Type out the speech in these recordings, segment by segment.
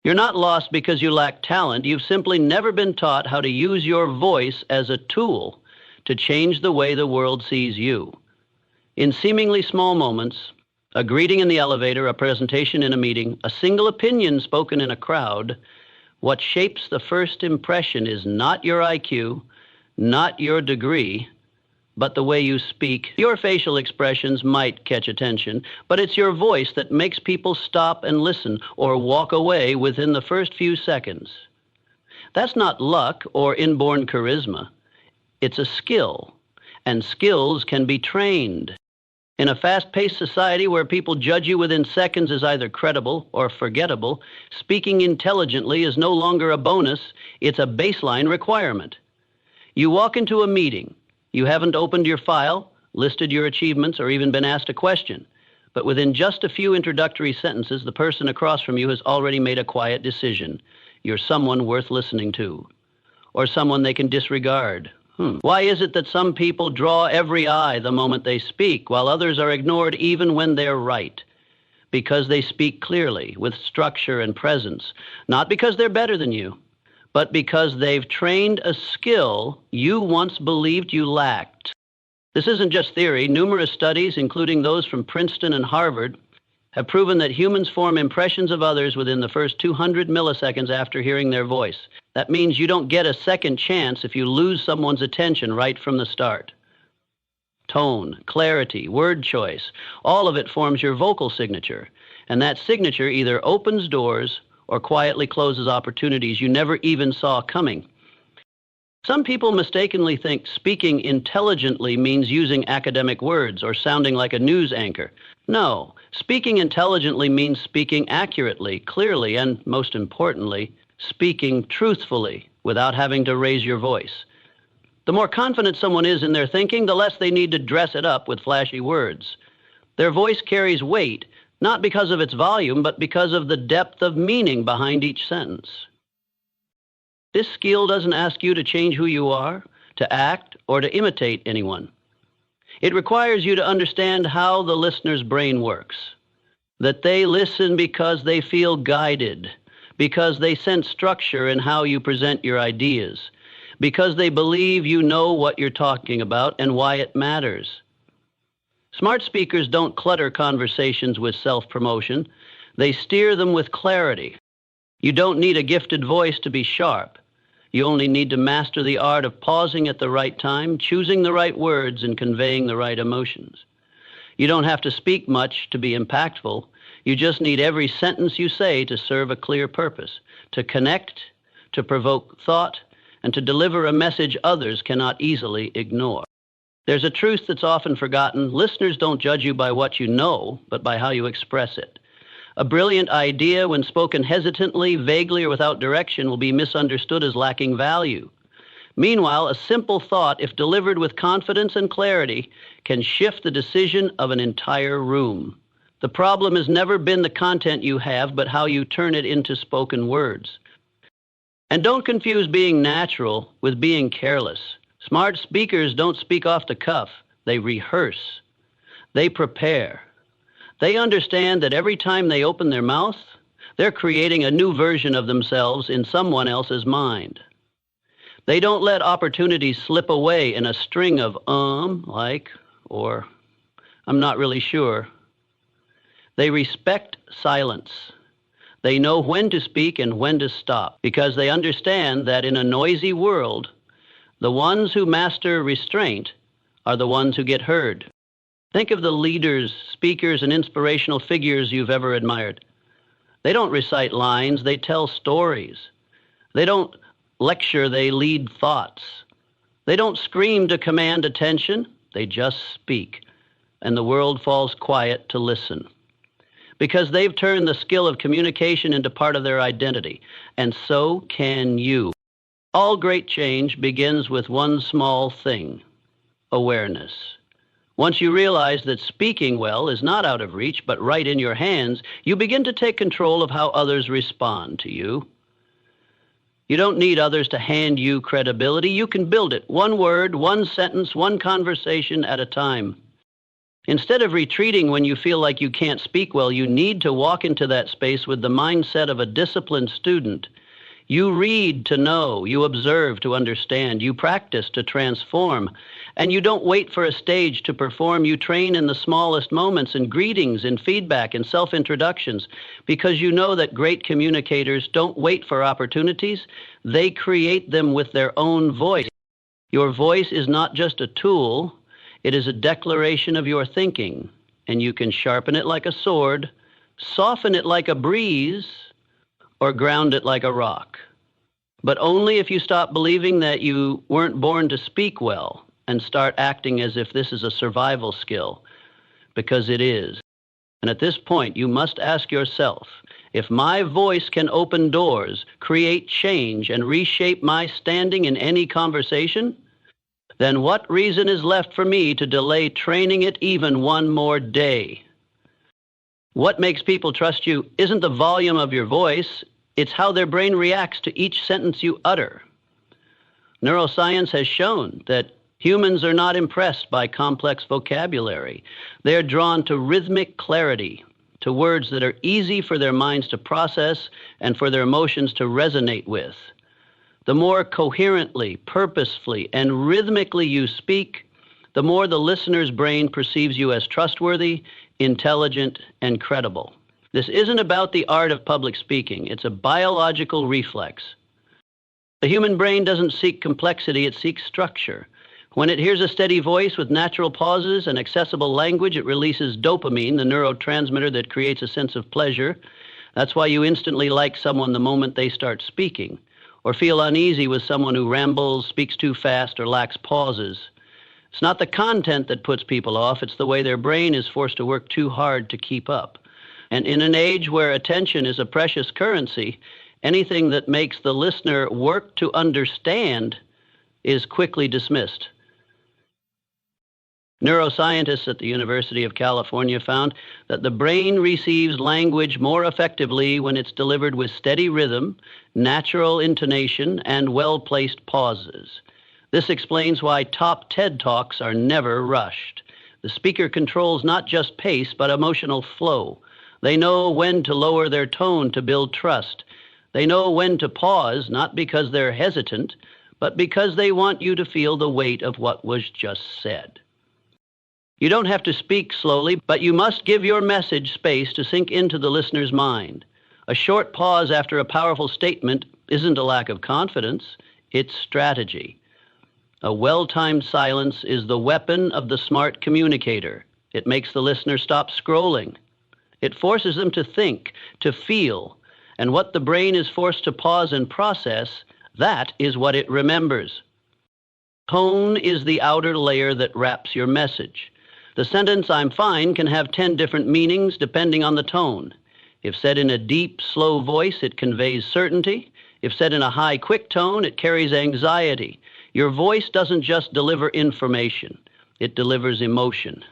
You're not lost because you lack talent. You've simply never been taught how to use your voice as a tool to change the way the world sees you. In seemingly small moments, a greeting in the elevator, a presentation in a meeting, a single opinion spoken in a crowd, what shapes the first impression is not your IQ, not your degree, but the way you speak. Your facial expressions might catch attention, but it's your voice that makes people stop and listen or walk away within the first few seconds. That's not luck or inborn charisma. It's a skill, and skills can be trained. In a fast-paced society where people judge you within seconds as either credible or forgettable, speaking intelligently is no longer a bonus, it's a baseline requirement. You walk into a meeting. You haven't opened your file, listed your achievements, or even been asked a question. But within just a few introductory sentences, the person across from you has already made a quiet decision. You're someone worth listening to, or someone they can disregard. Why is it that some people draw every eye the moment they speak, while others are ignored even when they're right? Because they speak clearly, with structure and presence, not because they're better than you, but because they've trained a skill you once believed you lacked. This isn't just theory. Numerous studies, including those from Princeton and Harvard, have proven that humans form impressions of others within the first 200 milliseconds after hearing their voice. That means you don't get a second chance if you lose someone's attention right from the start. Tone, clarity, word choice, all of it forms your vocal signature, and that signature either opens doors or quietly closes opportunities you never even saw coming. Some people mistakenly think speaking intelligently means using academic words or sounding like a news anchor. No, speaking intelligently means speaking accurately, clearly, and most importantly, speaking truthfully without having to raise your voice. The more confident someone is in their thinking, the less they need to dress it up with flashy words. Their voice carries weight, not because of its volume, but because of the depth of meaning behind each sentence. This skill doesn't ask you to change who you are, to act, or to imitate anyone. It requires you to understand how the listener's brain works, that they listen because they feel guided, because they sense structure in how you present your ideas, because they believe you know what you're talking about and why it matters. Smart speakers don't clutter conversations with self-promotion. They steer them with clarity. You don't need a gifted voice to be sharp. You only need to master the art of pausing at the right time, choosing the right words, and conveying the right emotions. You don't have to speak much to be impactful. You just need every sentence you say to serve a clear purpose, to connect, to provoke thought, and to deliver a message others cannot easily ignore. There's a truth that's often forgotten. Listeners don't judge you by what you know, but by how you express it. A brilliant idea, when spoken hesitantly, vaguely, or without direction, will be misunderstood as lacking value. Meanwhile, a simple thought, if delivered with confidence and clarity, can shift the decision of an entire room. The problem has never been the content you have, but how you turn it into spoken words. And don't confuse being natural with being careless. Smart speakers don't speak off the cuff. They rehearse. They prepare. They understand that every time they open their mouth, they're creating a new version of themselves in someone else's mind. They don't let opportunities slip away in a string of like, or I'm not really sure. They respect silence. They know when to speak and when to stop, because they understand that in a noisy world, the ones who master restraint are the ones who get heard. Think of the leaders, speakers, and inspirational figures you've ever admired. They don't recite lines, they tell stories. They don't lecture, they lead thoughts. They don't scream to command attention, they just speak, and the world falls quiet to listen. Because they've turned the skill of communication into part of their identity, and so can you. All great change begins with one small thing: awareness. Once you realize that speaking well is not out of reach, but right in your hands, you begin to take control of how others respond to you. You don't need others to hand you credibility. You can build it, one word, one sentence, one conversation at a time. Instead of retreating when you feel like you can't speak well, you need to walk into that space with the mindset of a disciplined student. You read to know, you observe to understand, you practice to transform, and you don't wait for a stage to perform. You train in the smallest moments, in greetings, in feedback, in self-introductions, because you know that great communicators don't wait for opportunities. They create them with their own voice. Your voice is not just a tool, it is a declaration of your thinking, and you can sharpen it like a sword, soften it like a breeze, or ground it like a rock. But only if you stop believing that you weren't born to speak well and start acting as if this is a survival skill, because it is. And at this point, you must ask yourself, if my voice can open doors, create change, and reshape my standing in any conversation, then what reason is left for me to delay training it even one more day? What makes people trust you isn't the volume of your voice, it's how their brain reacts to each sentence you utter. Neuroscience has shown that humans are not impressed by complex vocabulary. They're drawn to rhythmic clarity, to words that are easy for their minds to process and for their emotions to resonate with. The more coherently, purposefully, and rhythmically you speak, the more the listener's brain perceives you as trustworthy, intelligent, and credible. This isn't about the art of public speaking. It's a biological reflex. The human brain doesn't seek complexity, it seeks structure. When it hears a steady voice with natural pauses and accessible language, it releases dopamine, the neurotransmitter that creates a sense of pleasure. That's why you instantly like someone the moment they start speaking, or feel uneasy with someone who rambles, speaks too fast, or lacks pauses. It's not the content that puts people off, it's the way their brain is forced to work too hard to keep up. And in an age where attention is a precious currency, anything that makes the listener work to understand is quickly dismissed. Neuroscientists at the University of California found that the brain receives language more effectively when it's delivered with steady rhythm, natural intonation, and well-placed pauses. This explains why top TED Talks are never rushed. The speaker controls not just pace, but emotional flow. They know when to lower their tone to build trust. They know when to pause, not because they're hesitant, but because they want you to feel the weight of what was just said. You don't have to speak slowly, but you must give your message space to sink into the listener's mind. A short pause after a powerful statement isn't a lack of confidence, it's strategy. A well-timed silence is the weapon of the smart communicator. It makes the listener stop scrolling. It forces them to think, to feel, and what the brain is forced to pause and process, that is what it remembers. Tone is the outer layer that wraps your message. The sentence, "I'm fine," can have 10 different meanings depending on the tone. If said in a deep, slow voice, it conveys certainty. If said in a high, quick tone, it carries anxiety. Your voice doesn't just deliver information, it delivers emotion.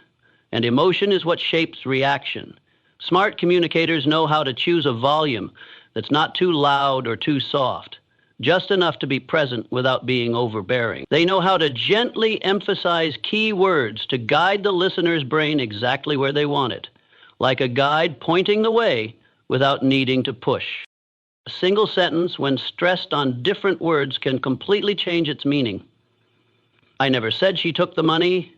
And emotion is what shapes reaction. Smart communicators know how to choose a volume that's not too loud or too soft, just enough to be present without being overbearing. They know how to gently emphasize key words to guide the listener's brain exactly where they want it, like a guide pointing the way without needing to push. A single sentence, when stressed on different words, can completely change its meaning. "I never said she took the money."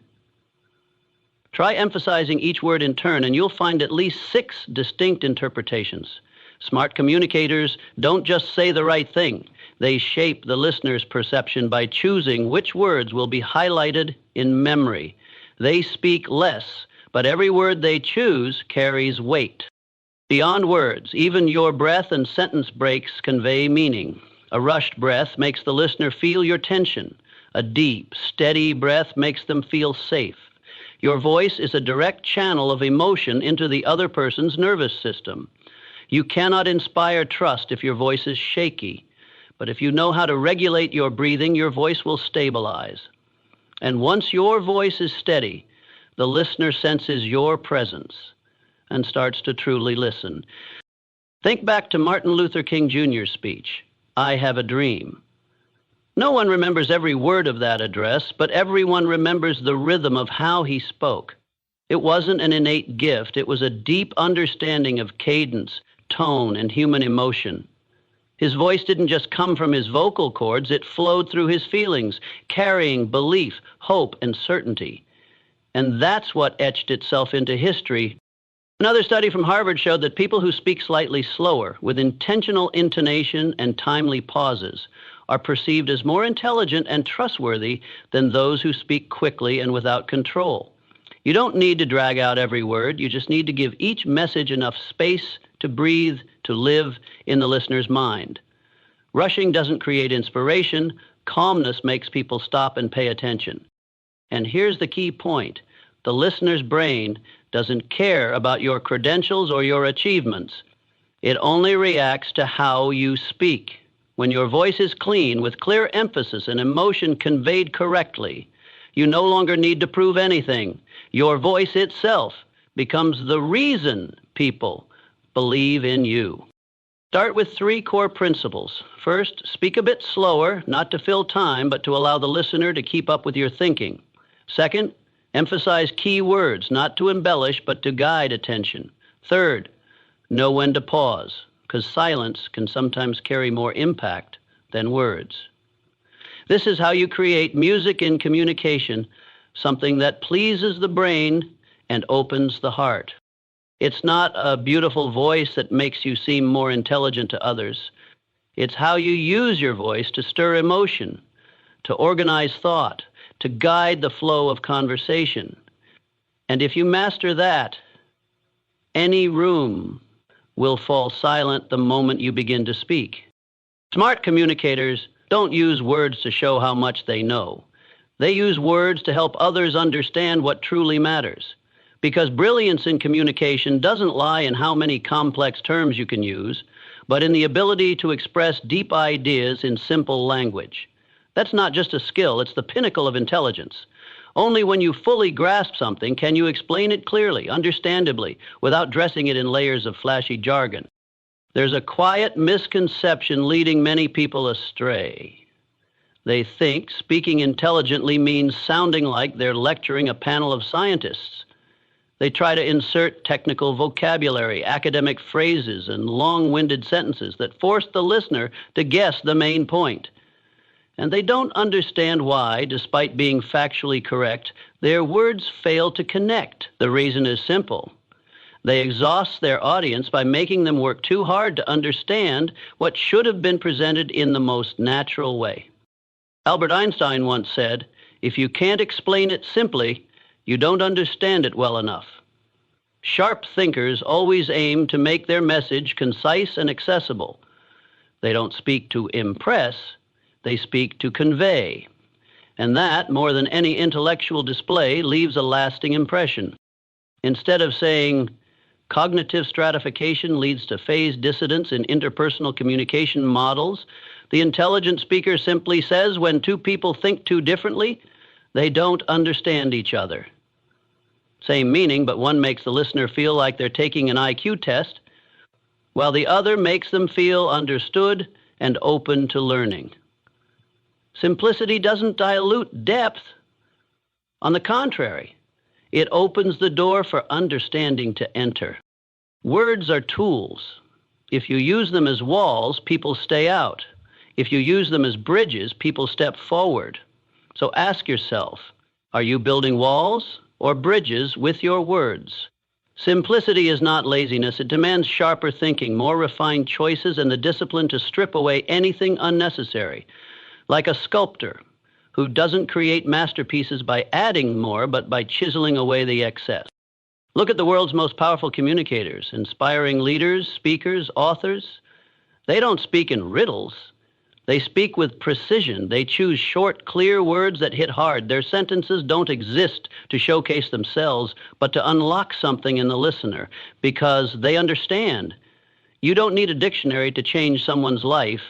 Try emphasizing each word in turn, and you'll find at least 6 distinct interpretations. Smart communicators don't just say the right thing. They shape the listener's perception by choosing which words will be highlighted in memory. They speak less, but every word they choose carries weight. Beyond words, even your breath and sentence breaks convey meaning. A rushed breath makes the listener feel your tension. A deep, steady breath makes them feel safe. Your voice is a direct channel of emotion into the other person's nervous system. You cannot inspire trust if your voice is shaky, but if you know how to regulate your breathing, your voice will stabilize. And once your voice is steady, the listener senses your presence and starts to truly listen. Think back to Martin Luther King Jr.'s speech, "I have a dream." No one remembers every word of that address, but everyone remembers the rhythm of how he spoke. It wasn't an innate gift. It was a deep understanding of cadence, tone, and human emotion. His voice didn't just come from his vocal cords, it flowed through his feelings, carrying belief, hope, and certainty. And that's what etched itself into history. Another study from Harvard showed that people who speak slightly slower, with intentional intonation and timely pauses, are perceived as more intelligent and trustworthy than those who speak quickly and without control. You don't need to drag out every word. You just need to give each message enough space to breathe, to live in the listener's mind. Rushing doesn't create inspiration. Calmness makes people stop and pay attention. And here's the key point. The listener's brain doesn't care about your credentials or your achievements. It only reacts to how you speak. When your voice is clean, with clear emphasis and emotion conveyed correctly, you no longer need to prove anything. Your voice itself becomes the reason people believe in you. Start with 3 core principles. First, speak a bit slower, not to fill time, but to allow the listener to keep up with your thinking. Second, emphasize key words, not to embellish, but to guide attention. Third, know when to pause, because silence can sometimes carry more impact than words. This is how you create music in communication, something that pleases the brain and opens the heart. It's not a beautiful voice that makes you seem more intelligent to others. It's how you use your voice to stir emotion, to organize thought, to guide the flow of conversation. And if you master that, any room will fall silent the moment you begin to speak. Smart communicators don't use words to show how much they know. They use words to help others understand what truly matters. Because brilliance in communication doesn't lie in how many complex terms you can use, but in the ability to express deep ideas in simple language. That's not just a skill, it's the pinnacle of intelligence. Only when you fully grasp something can you explain it clearly, understandably, without dressing it in layers of flashy jargon. There's a quiet misconception leading many people astray. They think speaking intelligently means sounding like they're lecturing a panel of scientists. They try to insert technical vocabulary, academic phrases, and long-winded sentences that force the listener to guess the main point. And they don't understand why, despite being factually correct, their words fail to connect. The reason is simple. They exhaust their audience by making them work too hard to understand what should have been presented in the most natural way. Albert Einstein once said, "If you can't explain it simply, you don't understand it well enough." Sharp thinkers always aim to make their message concise and accessible. They don't speak to impress, they speak to convey. And that, more than any intellectual display, leaves a lasting impression. Instead of saying, cognitive stratification leads to phase dissidence in interpersonal communication models, the intelligent speaker simply says when 2 people think too differently, they don't understand each other. Same meaning, but one makes the listener feel like they're taking an IQ test, while the other makes them feel understood and open to learning. Simplicity doesn't dilute depth. On the contrary, it opens the door for understanding to enter. Words are tools. If you use them as walls, people stay out. If you use them as bridges, people step forward. So ask yourself, are you building walls or bridges with your words? Simplicity is not laziness. It demands sharper thinking, more refined choices, and the discipline to strip away anything unnecessary. Like a sculptor who doesn't create masterpieces by adding more, but by chiseling away the excess. Look at the world's most powerful communicators, inspiring leaders, speakers, authors. They don't speak in riddles. They speak with precision. They choose short, clear words that hit hard. Their sentences don't exist to showcase themselves, but to unlock something in the listener, because they understand. You don't need a dictionary to change someone's life.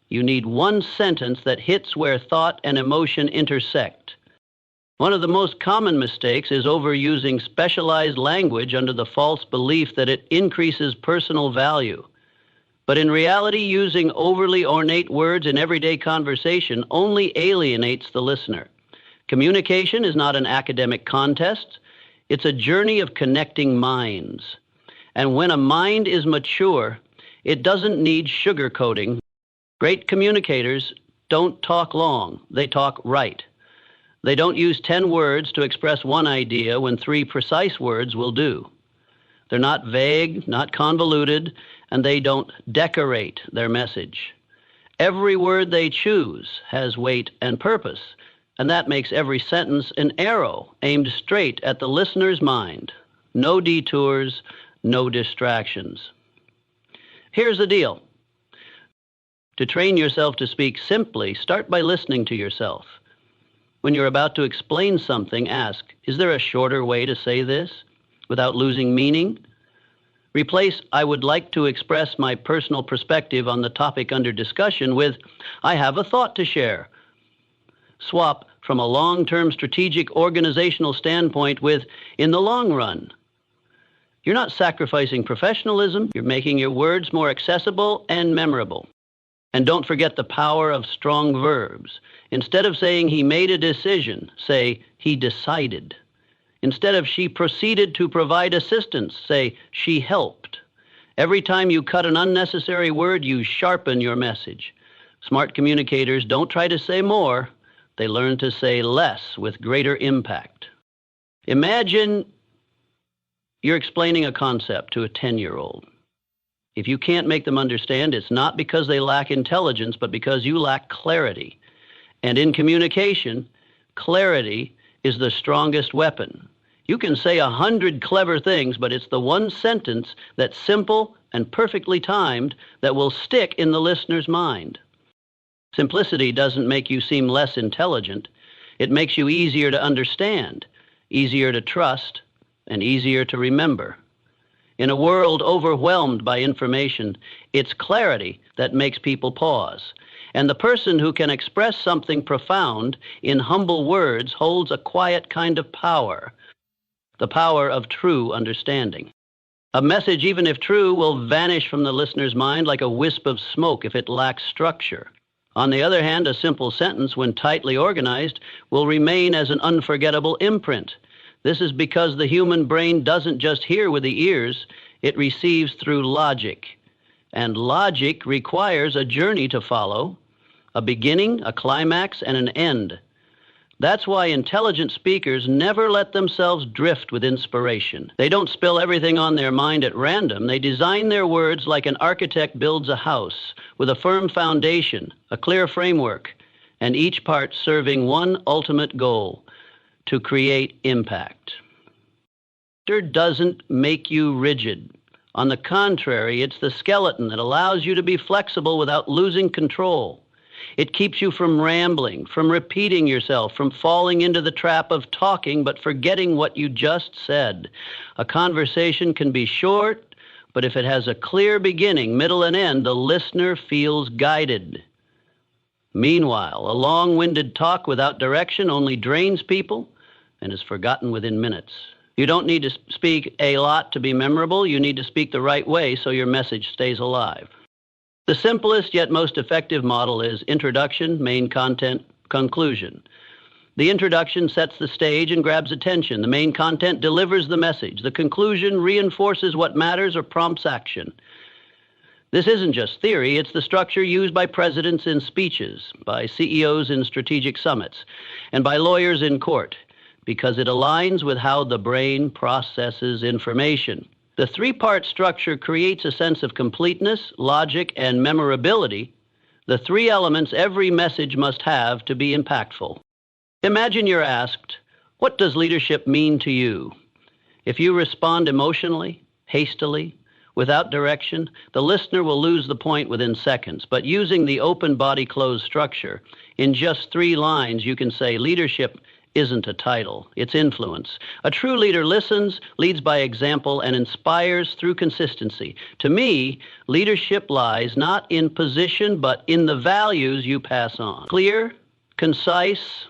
You need one sentence that hits where thought and emotion intersect. One of the most common mistakes is overusing specialized language under the false belief that it increases personal value. But in reality, using overly ornate words in everyday conversation only alienates the listener. Communication is not an academic contest. It's a journey of connecting minds. And when a mind is mature, it doesn't need sugarcoating. Great communicators don't talk long, they talk right. They don't use 10 words to express one idea when 3 precise words will do. They're not vague, not convoluted, and they don't decorate their message. Every word they choose has weight and purpose, and that makes every sentence an arrow aimed straight at the listener's mind. No detours, no distractions. Here's the deal. To train yourself to speak simply, start by listening to yourself. When you're about to explain something, ask, is there a shorter way to say this without losing meaning? Replace, I would like to express my personal perspective on the topic under discussion with, I have a thought to share. Swap from a long-term strategic organizational standpoint with, in the long run. You're not sacrificing professionalism, you're making your words more accessible and memorable. And don't forget the power of strong verbs. Instead of saying he made a decision, say he decided. Instead of she proceeded to provide assistance, say she helped. Every time you cut an unnecessary word, you sharpen your message. Smart communicators don't try to say more, they learn to say less with greater impact. Imagine you're explaining a concept to a 10-year-old. If you can't make them understand, it's not because they lack intelligence, but because you lack clarity. And in communication, clarity is the strongest weapon. You can say 100 clever things, but it's the one sentence that's simple and perfectly timed that will stick in the listener's mind. Simplicity doesn't make you seem less intelligent. It makes you easier to understand, easier to trust, and easier to remember. In a world overwhelmed by information, it's clarity that makes people pause. And the person who can express something profound in humble words holds a quiet kind of power, the power of true understanding. A message, even if true, will vanish from the listener's mind like a wisp of smoke if it lacks structure. On the other hand, a simple sentence, when tightly organized, will remain as an unforgettable imprint. This is because the human brain doesn't just hear with the ears, it receives through logic. And logic requires a journey to follow, a beginning, a climax, and an end. That's why intelligent speakers never let themselves drift with inspiration. They don't spill everything on their mind at random. They design their words like an architect builds a house, with a firm foundation, a clear framework, and each part serving one ultimate goal: to create impact. Structure doesn't make you rigid. On the contrary, it's the skeleton that allows you to be flexible without losing control. It keeps you from rambling, from repeating yourself, from falling into the trap of talking but forgetting what you just said. A conversation can be short, but if it has a clear beginning, middle, and end, the listener feels guided. Meanwhile, a long-winded talk without direction only drains people and is forgotten within minutes. You don't need to speak a lot to be memorable. You need to speak the right way so your message stays alive. The simplest yet most effective model is introduction, main content, conclusion. The introduction sets the stage and grabs attention. The main content delivers the message. The conclusion reinforces what matters or prompts action. This isn't just theory, it's the structure used by presidents in speeches, by CEOs in strategic summits, and by lawyers in court, because it aligns with how the brain processes information. The 3-part structure creates a sense of completeness, logic, and memorability, the 3 elements every message must have to be impactful. Imagine you're asked, what does leadership mean to you? If you respond emotionally, hastily, without direction, the listener will lose the point within seconds. But using the open body closed structure, in just 3 lines, you can say leadership isn't a title, it's influence. A true leader listens, leads by example, and inspires through consistency. To me, leadership lies not in position, but in the values you pass on. Clear, concise,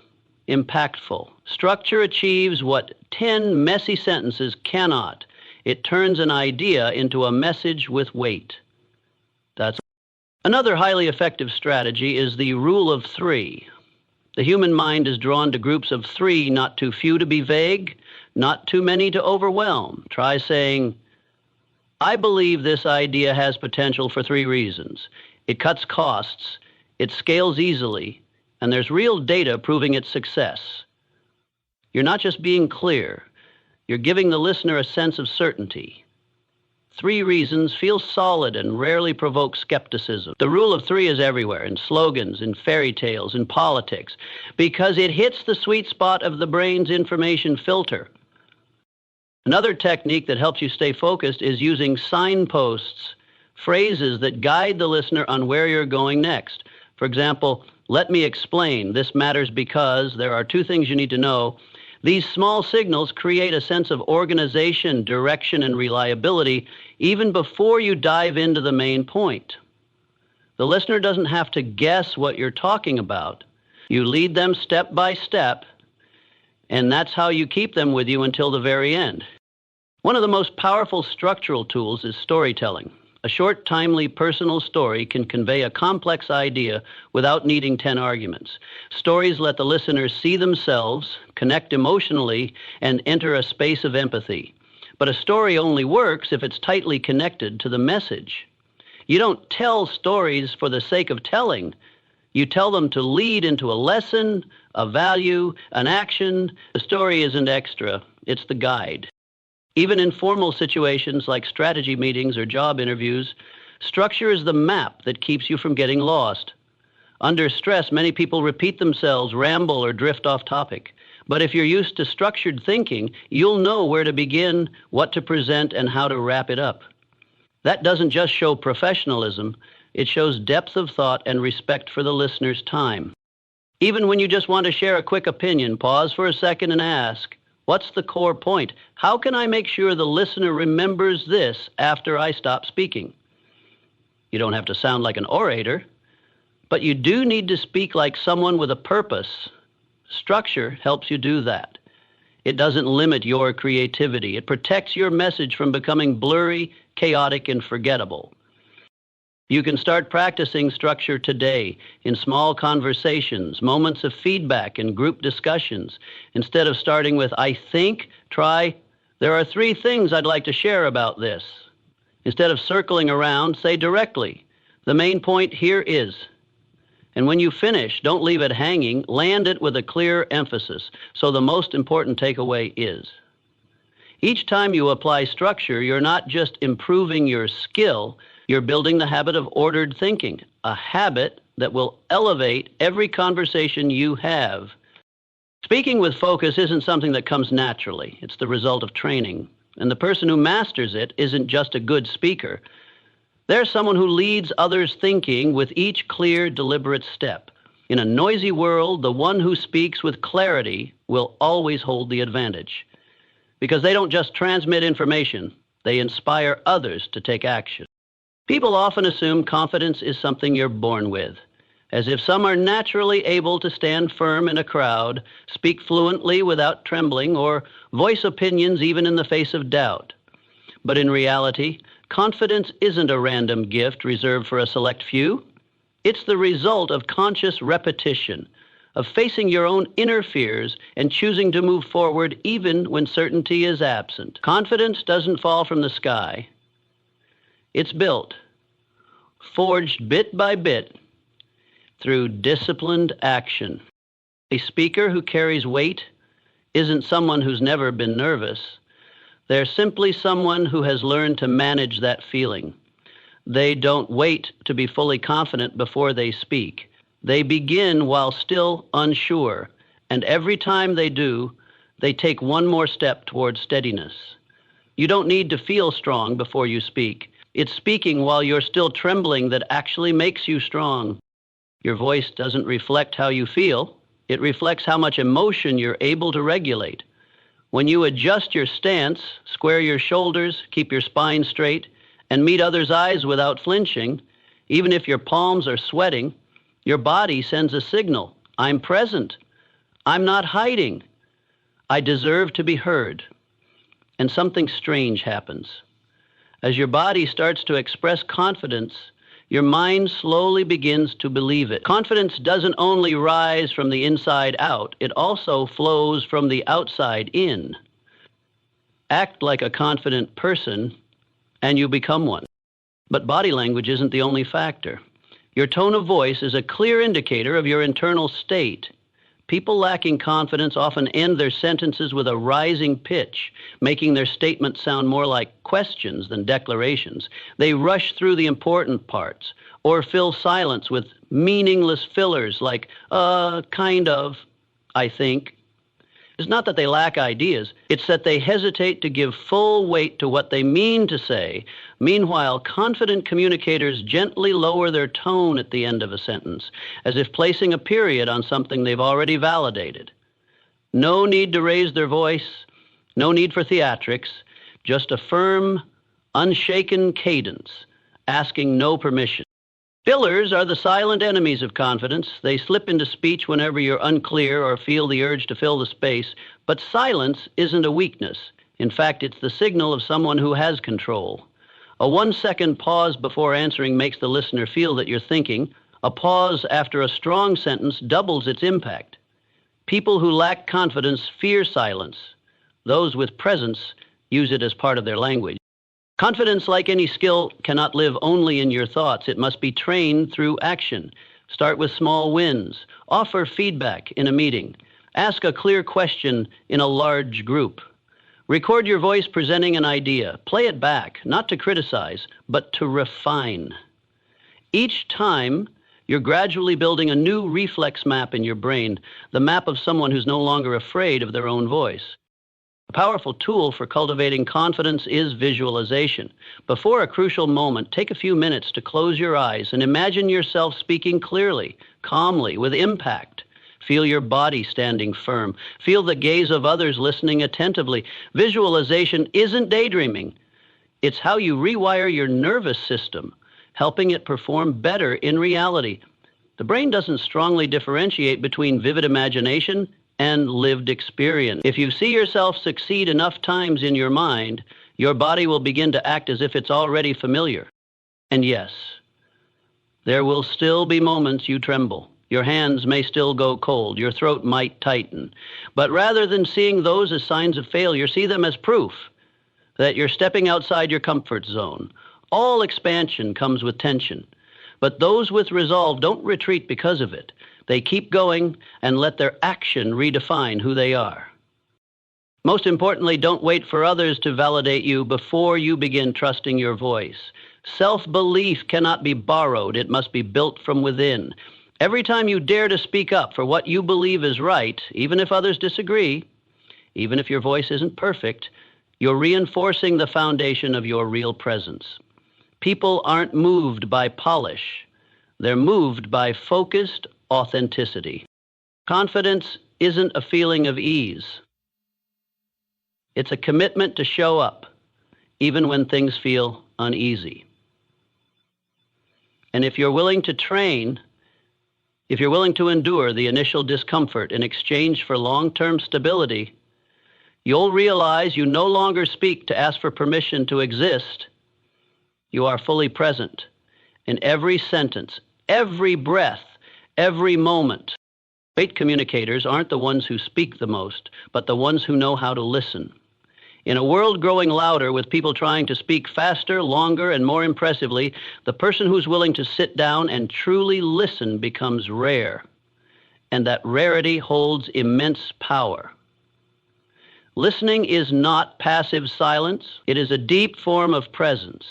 impactful. Structure achieves what 10 messy sentences cannot. It turns an idea into a message with weight. That's another highly effective strategy is the rule of 3. The human mind is drawn to groups of 3, not too few to be vague, not too many to overwhelm. Try saying, I believe this idea has potential for 3 reasons. It cuts costs, it scales easily, and there's real data proving its success. You're not just being clear, you're giving the listener a sense of certainty. 3 reasons feel solid and rarely provoke skepticism. The rule of 3 is everywhere, in slogans, in fairy tales, in politics, because it hits the sweet spot of the brain's information filter. Another technique that helps you stay focused is using signposts, phrases that guide the listener on where you're going next. For example, let me explain, this matters because there are 2 things you need to know. These small signals create a sense of organization, direction, and reliability even before you dive into the main point. The listener doesn't have to guess what you're talking about. You lead them step by step, and that's how you keep them with you until the very end. One of the most powerful structural tools is storytelling. A short, timely, personal story can convey a complex idea without needing 10 arguments. Stories let the listener see themselves, connect emotionally, and enter a space of empathy. But a story only works if it's tightly connected to the message. You don't tell stories for the sake of telling. You tell them to lead into a lesson, a value, an action. The story isn't extra, it's the guide. Even in formal situations like strategy meetings or job interviews, structure is the map that keeps you from getting lost. Under stress, many people repeat themselves, ramble, or drift off topic. But if you're used to structured thinking, you'll know where to begin, what to present, and how to wrap it up. That doesn't just show professionalism, it shows depth of thought and respect for the listener's time. Even when you just want to share a quick opinion, pause for a second and ask, what's the core point? How can I make sure the listener remembers this after I stop speaking? You don't have to sound like an orator, but you do need to speak like someone with a purpose. Structure helps you do that. It doesn't limit your creativity. It protects your message from becoming blurry, chaotic, and forgettable. You can start practicing structure today in small conversations, moments of feedback, and group discussions. Instead of starting with, I think, try, there are 3 things I'd like to share about this. Instead of circling around, say directly, the main point here is. And when you finish, don't leave it hanging, land it with a clear emphasis. So the most important takeaway is. Each time you apply structure, you're not just improving your skill, you're building the habit of ordered thinking, a habit that will elevate every conversation you have. Speaking with focus isn't something that comes naturally. It's the result of training. And the person who masters it isn't just a good speaker. They're someone who leads others' thinking with each clear, deliberate step. In a noisy world, the one who speaks with clarity will always hold the advantage. Because they don't just transmit information, they inspire others to take action. People often assume confidence is something you're born with, as if some are naturally able to stand firm in a crowd, speak fluently without trembling, or voice opinions even in the face of doubt. But in reality, confidence isn't a random gift reserved for a select few. It's the result of conscious repetition, of facing your own inner fears and choosing to move forward even when certainty is absent. Confidence doesn't fall from the sky. It's built, forged bit by bit through disciplined action. A speaker who carries weight isn't someone who's never been nervous. They're simply someone who has learned to manage that feeling. They don't wait to be fully confident before they speak. They begin while still unsure, and every time they do, they take one more step towards steadiness. You don't need to feel strong before you speak. It's speaking while you're still trembling that actually makes you strong. Your voice doesn't reflect how you feel. It reflects how much emotion you're able to regulate. When you adjust your stance, square your shoulders, keep your spine straight, and meet others' eyes without flinching, even if your palms are sweating, your body sends a signal. I'm present. I'm not hiding. I deserve to be heard. And something strange happens. As your body starts to express confidence, your mind slowly begins to believe it. Confidence doesn't only rise from the inside out, it also flows from the outside in. Act like a confident person, and you become one. But body language isn't the only factor. Your tone of voice is a clear indicator of your internal state. People lacking confidence often end their sentences with a rising pitch, making their statements sound more like questions than declarations. They rush through the important parts or fill silence with meaningless fillers like, kind of, I think. It's not that they lack ideas, it's that they hesitate to give full weight to what they mean to say. Meanwhile, confident communicators gently lower their tone at the end of a sentence, as if placing a period on something they've already validated. No need to raise their voice, no need for theatrics, just a firm, unshaken cadence, asking no permission. Fillers are the silent enemies of confidence. They slip into speech whenever you're unclear or feel the urge to fill the space. But silence isn't a weakness. In fact, it's the signal of someone who has control. A 1-second pause before answering makes the listener feel that you're thinking. A pause after a strong sentence doubles its impact. People who lack confidence fear silence. Those with presence use it as part of their language. Confidence, like any skill, cannot live only in your thoughts. It must be trained through action. Start with small wins. Offer feedback in a meeting. Ask a clear question in a large group. Record your voice presenting an idea. Play it back, not to criticize, but to refine. Each time, you're gradually building a new reflex map in your brain, the map of someone who's no longer afraid of their own voice. A powerful tool for cultivating confidence is visualization. Before a crucial moment, take a few minutes to close your eyes and imagine yourself speaking clearly, calmly, with impact. Feel your body standing firm. Feel the gaze of others listening attentively. Visualization isn't daydreaming. It's how you rewire your nervous system, helping it perform better in reality. The brain doesn't strongly differentiate between vivid imagination and lived experience. If you see yourself succeed enough times in your mind, your body will begin to act as if it's already familiar. And yes, there will still be moments you tremble. Your hands may still go cold. Your throat might tighten. But rather than seeing those as signs of failure, see them as proof that you're stepping outside your comfort zone. All expansion comes with tension. But those with resolve don't retreat because of it. They keep going and let their action redefine who they are. Most importantly, don't wait for others to validate you before you begin trusting your voice. Self-belief cannot be borrowed. It must be built from within. Every time you dare to speak up for what you believe is right, even if others disagree, even if your voice isn't perfect, you're reinforcing the foundation of your real presence. People aren't moved by polish. They're moved by focused authenticity. Confidence isn't a feeling of ease. It's a commitment to show up, even when things feel uneasy. And if you're willing to train, if you're willing to endure the initial discomfort in exchange for long-term stability, you'll realize you no longer speak to ask for permission to exist. You are fully present in every sentence, every breath, every moment. Great communicators aren't the ones who speak the most, but the ones who know how to listen. In a world growing louder with people trying to speak faster, longer, and more impressively, the person who's willing to sit down and truly listen becomes rare. And that rarity holds immense power. Listening is not passive silence. It is a deep form of presence,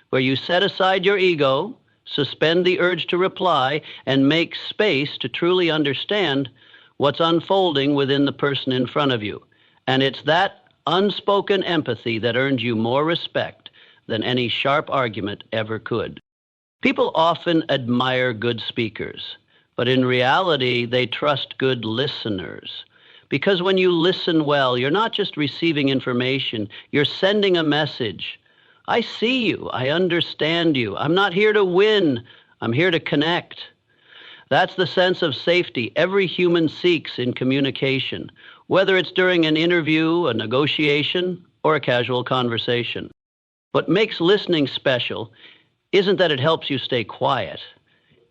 where you set aside your ego, suspend the urge to reply, and make space to truly understand what's unfolding within the person in front of you. And it's that unspoken empathy that earns you more respect than any sharp argument ever could. People often admire good speakers, but in reality, they trust good listeners. Because when you listen well, you're not just receiving information, you're sending a message. I see you. I understand you. I'm not here to win. I'm here to connect. That's the sense of safety every human seeks in communication, whether it's during an interview, a negotiation, or a casual conversation. What makes listening special isn't that it helps you stay quiet.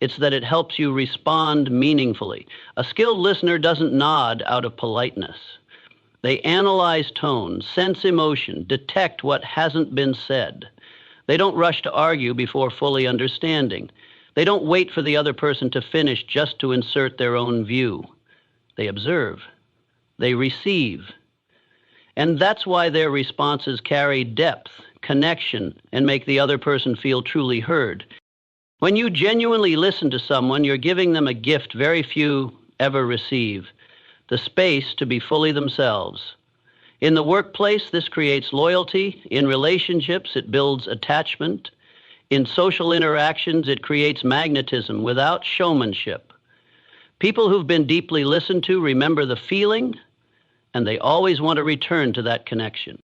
It's that it helps you respond meaningfully. A skilled listener doesn't nod out of politeness. They analyze tone, sense emotion, detect what hasn't been said. They don't rush to argue before fully understanding. They don't wait for the other person to finish just to insert their own view. They observe. They receive. And that's why their responses carry depth, connection, and make the other person feel truly heard. When you genuinely listen to someone, you're giving them a gift very few ever receive, the space to be fully themselves. In the workplace, this creates loyalty. In relationships, it builds attachment. In social interactions, it creates magnetism without showmanship. People who've been deeply listened to remember the feeling, and they always want to return to that connection.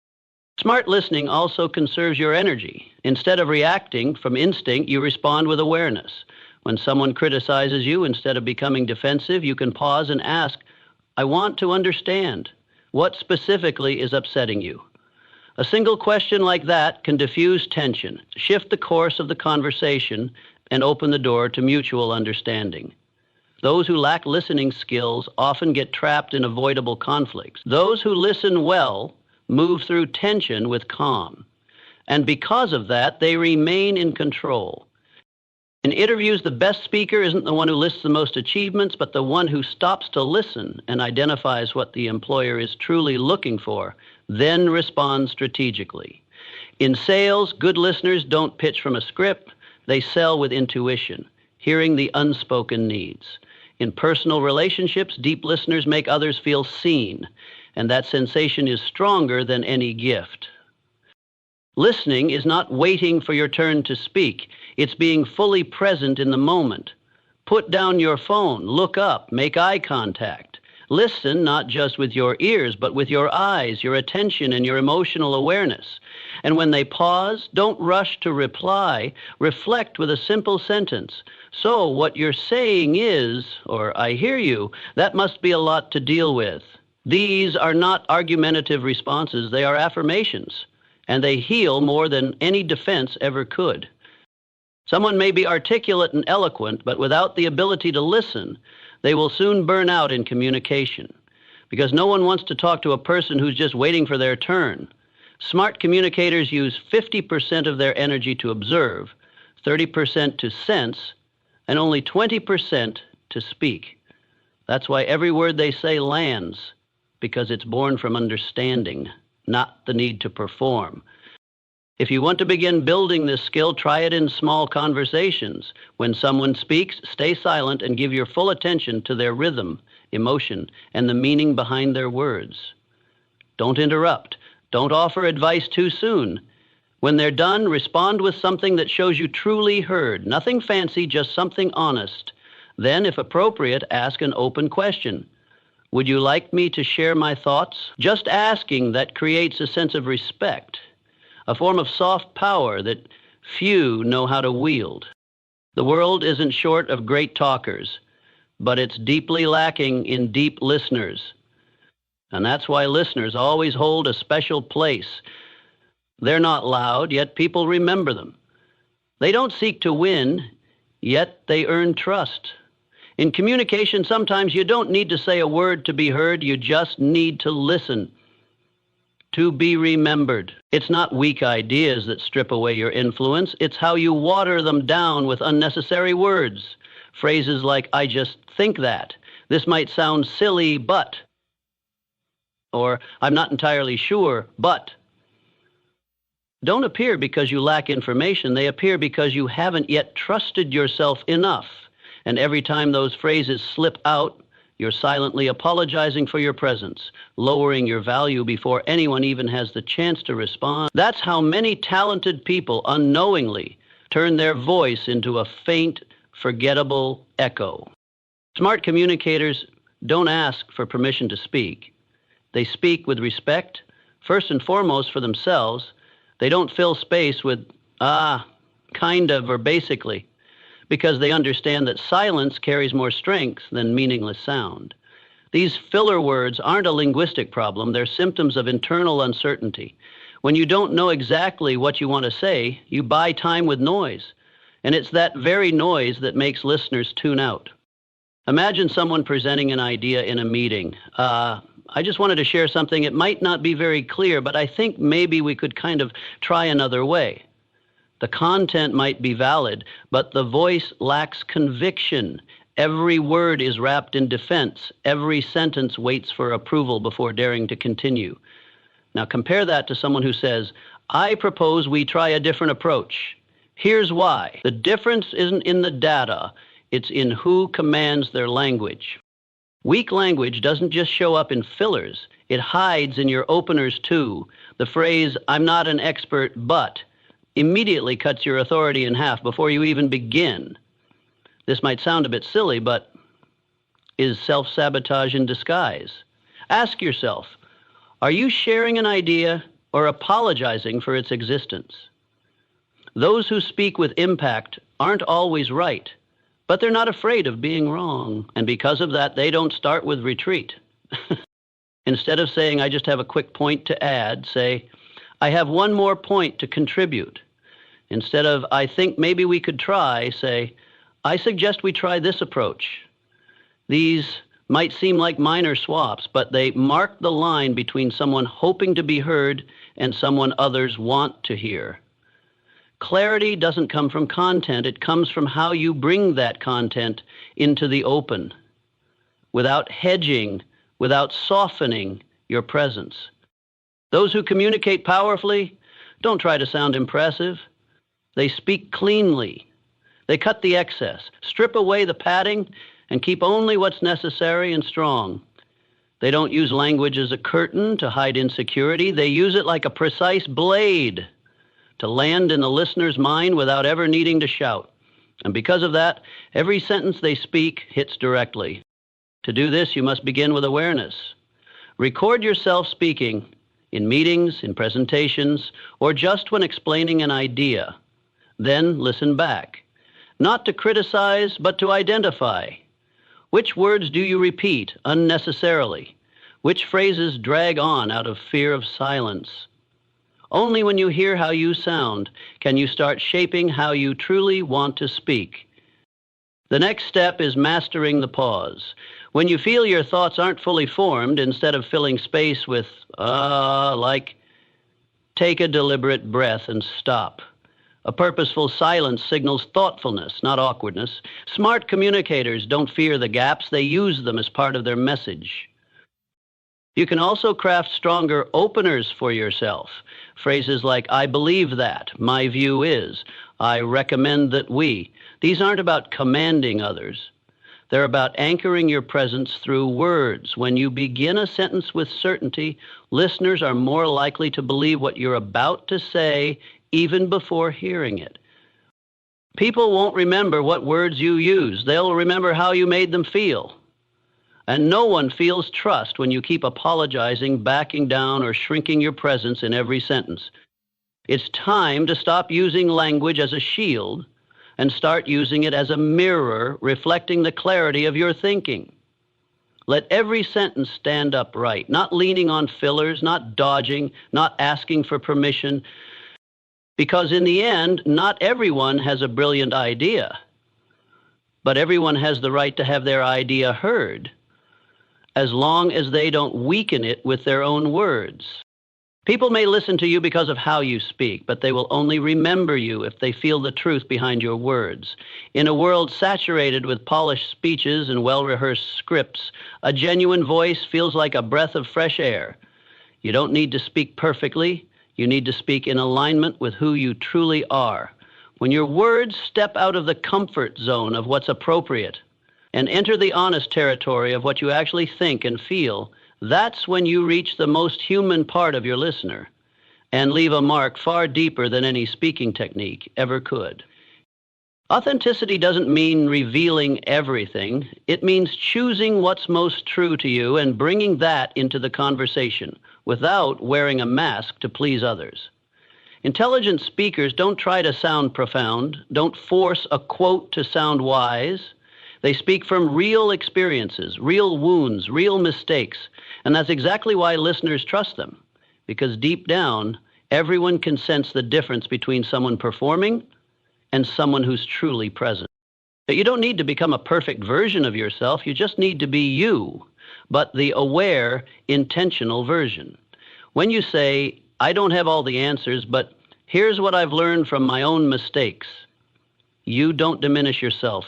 Smart listening also conserves your energy. Instead of reacting from instinct, you respond with awareness. When someone criticizes you, instead of becoming defensive, you can pause and ask, I want to understand. What specifically is upsetting you? A single question like that can diffuse tension, shift the course of the conversation, and open the door to mutual understanding. Those who lack listening skills often get trapped in avoidable conflicts. Those who listen well move through tension with calm. And because of that, they remain in control. In interviews, the best speaker isn't the one who lists the most achievements, but the one who stops to listen and identifies what the employer is truly looking for, then responds strategically. In sales, good listeners don't pitch from a script, they sell with intuition, hearing the unspoken needs. In personal relationships, deep listeners make others feel seen, and that sensation is stronger than any gift. Listening is not waiting for your turn to speak. It's being fully present in the moment. Put down your phone, look up, make eye contact. Listen not just with your ears, but with your eyes, your attention, and your emotional awareness. And when they pause, don't rush to reply. Reflect with a simple sentence. So what you're saying is, or I hear you, that must be a lot to deal with. These are not argumentative responses, they are affirmations, and they heal more than any defense ever could. Someone may be articulate and eloquent, but without the ability to listen, they will soon burn out in communication, because no one wants to talk to a person who's just waiting for their turn. Smart communicators use 50% of their energy to observe, 30% to sense, and only 20% to speak. That's why every word they say lands, because it's born from understanding, not the need to perform. If you want to begin building this skill, try it in small conversations. When someone speaks, stay silent and give your full attention to their rhythm, emotion, and the meaning behind their words. Don't interrupt. Don't offer advice too soon. When they're done, respond with something that shows you truly heard. Nothing fancy, just something honest. Then, if appropriate, ask an open question. Would you like me to share my thoughts? Just asking that creates a sense of respect, a form of soft power that few know how to wield. The world isn't short of great talkers, but it's deeply lacking in deep listeners. And that's why listeners always hold a special place. They're not loud, yet people remember them. They don't seek to win, yet they earn trust. In communication, sometimes you don't need to say a word to be heard, you just need to listen, to be remembered. It's not weak ideas that strip away your influence, it's how you water them down with unnecessary words. Phrases like, I just think that. This might sound silly, but. Or, I'm not entirely sure, but. Don't appear because you lack information, they appear because you haven't yet trusted yourself enough. And every time those phrases slip out, you're silently apologizing for your presence, lowering your value before anyone even has the chance to respond. That's how many talented people unknowingly turn their voice into a faint, forgettable echo. Smart communicators don't ask for permission to speak. They speak with respect, first and foremost for themselves. They don't fill space with, kind of, or basically, because they understand that silence carries more strength than meaningless sound. These filler words aren't a linguistic problem, they're symptoms of internal uncertainty. When you don't know exactly what you want to say, you buy time with noise, and it's that very noise that makes listeners tune out. Imagine someone presenting an idea in a meeting. I just wanted to share something. It might not be very clear, but I think maybe we could kind of try another way. The content might be valid, but the voice lacks conviction. Every word is wrapped in defense. Every sentence waits for approval before daring to continue. Now compare that to someone who says, I propose we try a different approach. Here's why. The difference isn't in the data, it's in who commands their language. Weak language doesn't just show up in fillers, it hides in your openers too. The phrase, I'm not an expert, but, immediately cuts your authority in half before you even begin. This might sound a bit silly, but is self-sabotage in disguise. Ask yourself, are you sharing an idea or apologizing for its existence? Those who speak with impact aren't always right, but they're not afraid of being wrong, and because of that, they don't start with retreat. Instead of saying, I just have a quick point to add, say, I have one more point to contribute. Instead of, I think maybe we could try, say, I suggest we try this approach. These might seem like minor swaps, but they mark the line between someone hoping to be heard and someone others want to hear. Clarity doesn't come from content, it comes from how you bring that content into the open, without hedging, without softening your presence. Those who communicate powerfully don't try to sound impressive. They speak cleanly. They cut the excess, strip away the padding, and keep only what's necessary and strong. They don't use language as a curtain to hide insecurity. They use it like a precise blade to land in the listener's mind without ever needing to shout. And because of that, every sentence they speak hits directly. To do this, you must begin with awareness. Record yourself speaking in meetings, in presentations, or just when explaining an idea. Then listen back. Not to criticize, but to identify. Which words do you repeat unnecessarily? Which phrases drag on out of fear of silence? Only when you hear how you sound can you start shaping how you truly want to speak. The next step is mastering the pause. When you feel your thoughts aren't fully formed, instead of filling space with, take a deliberate breath and stop. A purposeful silence signals thoughtfulness, not awkwardness. Smart communicators don't fear the gaps, they use them as part of their message. You can also craft stronger openers for yourself. Phrases like, I believe that, my view is, I recommend that we. These aren't about commanding others. They're about anchoring your presence through words. When you begin a sentence with certainty, listeners are more likely to believe what you're about to say even before hearing it. People won't remember what words you use. They'll remember how you made them feel. And no one feels trust when you keep apologizing, backing down, or shrinking your presence in every sentence. It's time to stop using language as a shield and start using it as a mirror reflecting the clarity of your thinking. Let every sentence stand upright, not leaning on fillers, not dodging, not asking for permission, because in the end, not everyone has a brilliant idea, but everyone has the right to have their idea heard, as long as they don't weaken it with their own words. People may listen to you because of how you speak, but they will only remember you if they feel the truth behind your words. In a world saturated with polished speeches and well-rehearsed scripts, a genuine voice feels like a breath of fresh air. You don't need to speak perfectly. You need to speak in alignment with who you truly are. When your words step out of the comfort zone of what's appropriate and enter the honest territory of what you actually think and feel, that's when you reach the most human part of your listener and leave a mark far deeper than any speaking technique ever could. Authenticity doesn't mean revealing everything. It means choosing what's most true to you and bringing that into the conversation without wearing a mask to please others. Intelligent speakers don't try to sound profound, don't force a quote to sound wise. They speak from real experiences, real wounds, real mistakes, and that's exactly why listeners trust them, because deep down, everyone can sense the difference between someone performing and someone who's truly present. But you don't need to become a perfect version of yourself, you just need to be you. but the aware, intentional version. When you say, I don't have all the answers, but here's what I've learned from my own mistakes, you don't diminish yourself.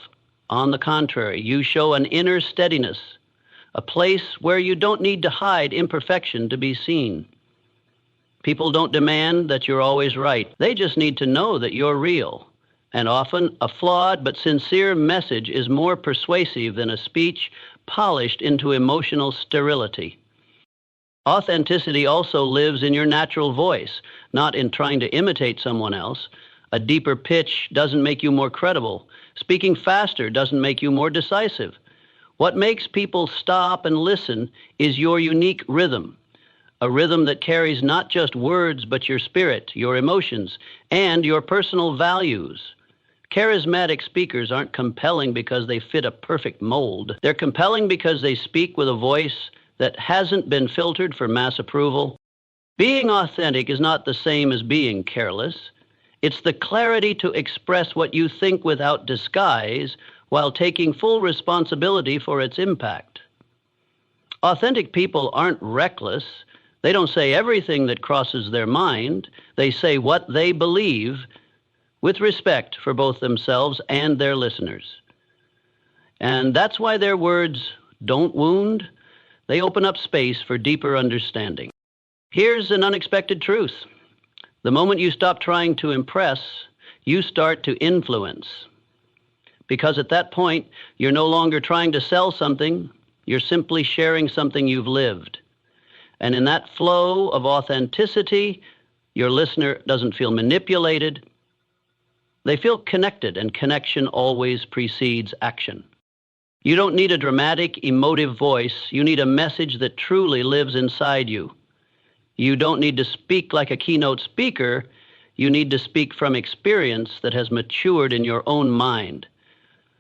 On the contrary, you show an inner steadiness, a place where you don't need to hide imperfection to be seen. People don't demand that you're always right. They just need to know that you're real. And often, a flawed but sincere message is more persuasive than a speech polished into emotional sterility. Authenticity also lives in your natural voice, not in trying to imitate someone else. A deeper pitch doesn't make you more credible. Speaking faster doesn't make you more decisive. What makes people stop and listen is your unique rhythm, a rhythm that carries not just words, but your spirit, your emotions, and your personal values. Charismatic speakers aren't compelling because they fit a perfect mold. They're compelling because they speak with a voice that hasn't been filtered for mass approval. Being authentic is not the same as being careless. It's the clarity to express what you think without disguise while taking full responsibility for its impact. Authentic people aren't reckless. They don't say everything that crosses their mind. They say what they believe with respect for both themselves and their listeners. And that's why their words don't wound. They open up space for deeper understanding. Here's an unexpected truth. The moment you stop trying to impress, you start to influence. Because at that point, you're no longer trying to sell something, you're simply sharing something you've lived. And in that flow of authenticity, your listener doesn't feel manipulated. They feel connected, and connection always precedes action. You don't need a dramatic, emotive voice. You need a message that truly lives inside you. You don't need to speak like a keynote speaker. You need to speak from experience that has matured in your own mind.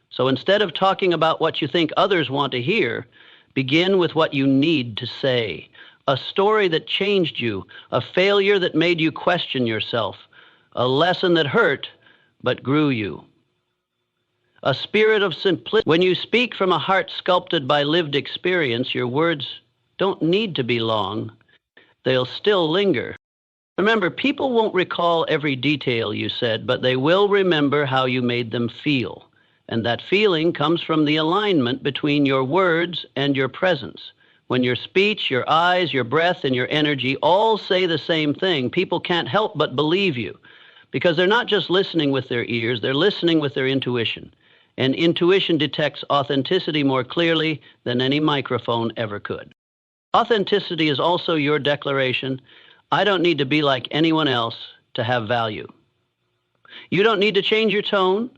So instead of talking about what you think others want to hear, begin with what you need to say. A story that changed you, a failure that made you question yourself, a lesson that hurt but grew you. A spirit of simplicity. When you speak from a heart sculpted by lived experience, your words don't need to be long. They'll still linger. Remember, people won't recall every detail you said, but they will remember how you made them feel. And that feeling comes from the alignment between your words and your presence. When your speech, your eyes, your breath, and your energy all say the same thing, people can't help but believe you. Because they're not just listening with their ears, they're listening with their intuition. And intuition detects authenticity more clearly than any microphone ever could. Authenticity is also your declaration, I don't need to be like anyone else to have value. You don't need to change your tone.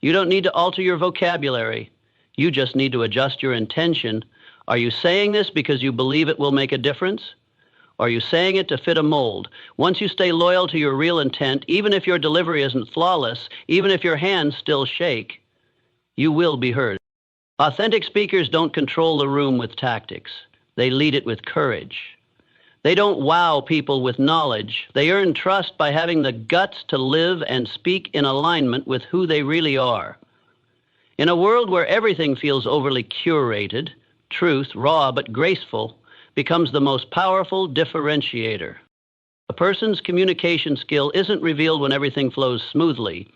You don't need to alter your vocabulary. You just need to adjust your intention. Are you saying this because you believe it will make a difference? Or are you saying it to fit a mold? Once you stay loyal to your real intent, even if your delivery isn't flawless, even if your hands still shake, you will be heard. Authentic speakers don't control the room with tactics. They lead it with courage. They don't wow people with knowledge. They earn trust by having the guts to live and speak in alignment with who they really are. In a world where everything feels overly curated, truth, raw but graceful, becomes the most powerful differentiator. A person's communication skill isn't revealed when everything flows smoothly.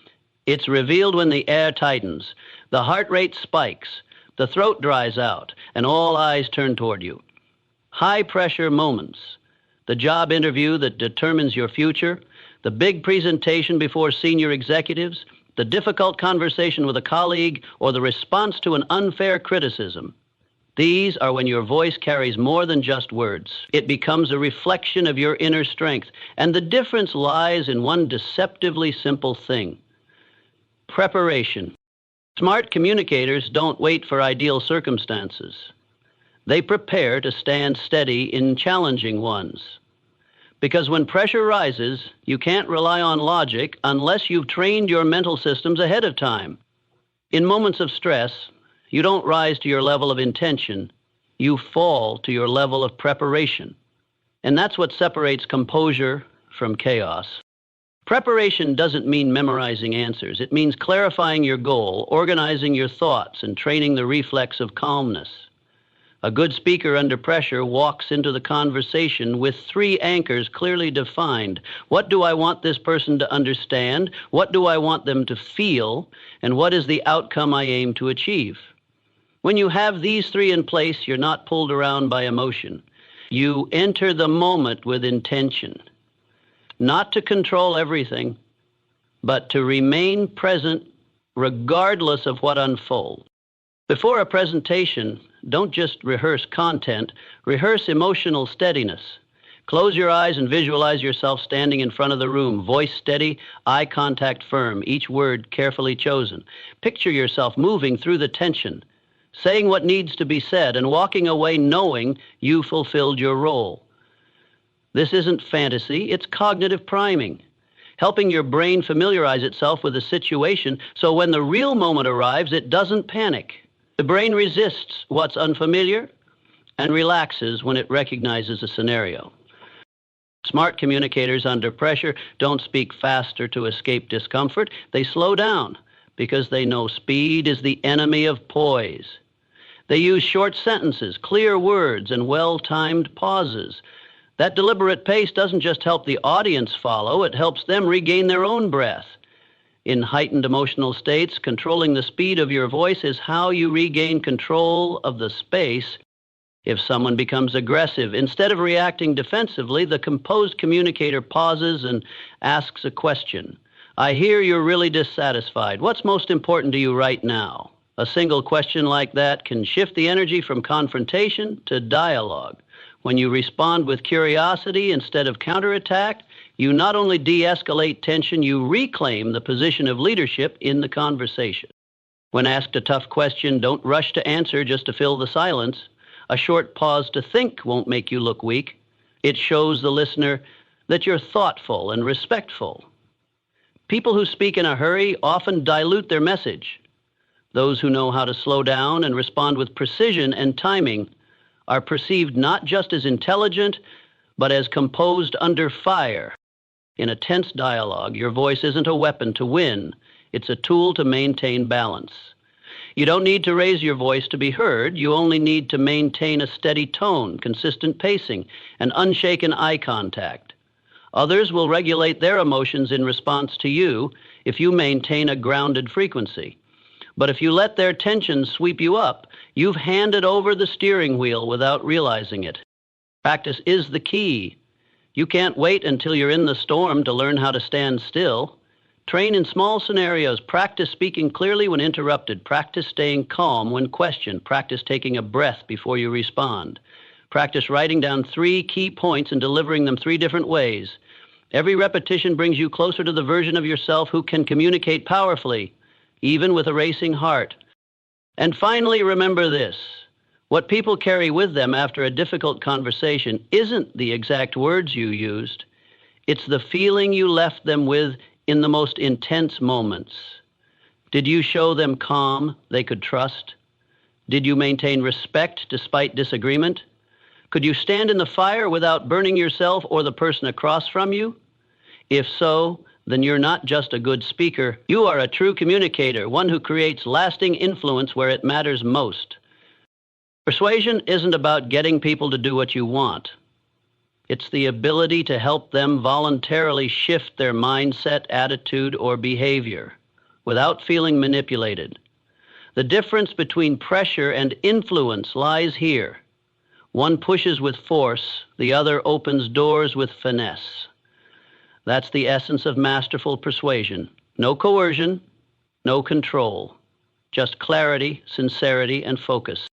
It's revealed when the air tightens, the heart rate spikes, the throat dries out, and all eyes turn toward you. High-pressure moments, the job interview that determines your future, the big presentation before senior executives, the difficult conversation with a colleague, or the response to an unfair criticism. These are when your voice carries more than just words. It becomes a reflection of your inner strength, and the difference lies in one deceptively simple thing: preparation. Smart communicators don't wait for ideal circumstances. They prepare to stand steady in challenging ones. Because when pressure rises, you can't rely on logic unless you've trained your mental systems ahead of time. In moments of stress, you don't rise to your level of intention, you fall to your level of preparation. And that's what separates composure from chaos. Preparation doesn't mean memorizing answers. It means clarifying your goal, organizing your thoughts, and training the reflex of calmness. A good speaker under pressure walks into the conversation with three anchors clearly defined. What do I want this person to understand? What do I want them to feel? And what is the outcome I aim to achieve? When you have these three in place, you're not pulled around by emotion. You enter the moment with intention, not to control everything, but to remain present regardless of what unfolds. Before a presentation, don't just rehearse content, rehearse emotional steadiness. Close your eyes and visualize yourself standing in front of the room, voice steady, eye contact firm, each word carefully chosen. Picture yourself moving through the tension, saying what needs to be said, and walking away knowing you fulfilled your role. This isn't fantasy, it's cognitive priming, helping your brain familiarize itself with the situation so when the real moment arrives, it doesn't panic. The brain resists what's unfamiliar and relaxes when it recognizes a scenario. Smart communicators under pressure don't speak faster to escape discomfort. They slow down because they know speed is the enemy of poise. They use short sentences, clear words, and well-timed pauses. That deliberate pace doesn't just help the audience follow, it helps them regain their own breath. In heightened emotional states, controlling the speed of your voice is how you regain control of the space. If someone becomes aggressive, instead of reacting defensively, the composed communicator pauses and asks a question. I hear you're really dissatisfied. What's most important to you right now? A single question like that can shift the energy from confrontation to dialogue. When you respond with curiosity instead of counterattack, you not only de-escalate tension, you reclaim the position of leadership in the conversation. When asked a tough question, don't rush to answer just to fill the silence. A short pause to think won't make you look weak. It shows the listener that you're thoughtful and respectful. People who speak in a hurry often dilute their message. Those who know how to slow down and respond with precision and timing are perceived not just as intelligent, but as composed under fire. In a tense dialogue, your voice isn't a weapon to win. It's a tool to maintain balance. You don't need to raise your voice to be heard. You only need to maintain a steady tone, consistent pacing, and unshaken eye contact. Others will regulate their emotions in response to you if you maintain a grounded frequency. But if you let their tension sweep you up, you've handed over the steering wheel without realizing it. Practice is the key. You can't wait until you're in the storm to learn how to stand still. Train in small scenarios. Practice speaking clearly when interrupted. Practice staying calm when questioned. Practice taking a breath before you respond. Practice writing down 3 key points and delivering them 3 different ways. Every repetition brings you closer to the version of yourself who can communicate powerfully, even with a racing heart. And finally, remember this. What people carry with them after a difficult conversation isn't the exact words you used. It's the feeling you left them with in the most intense moments. Did you show them calm they could trust? Did you maintain respect despite disagreement? Could you stand in the fire without burning yourself or the person across from you? If so, then you're not just a good speaker. You are a true communicator, one who creates lasting influence where it matters most. Persuasion isn't about getting people to do what you want. It's the ability to help them voluntarily shift their mindset, attitude, or behavior without feeling manipulated. The difference between pressure and influence lies here. One pushes with force, the other opens doors with finesse. That's the essence of masterful persuasion. No coercion, no control, just clarity, sincerity, and focus.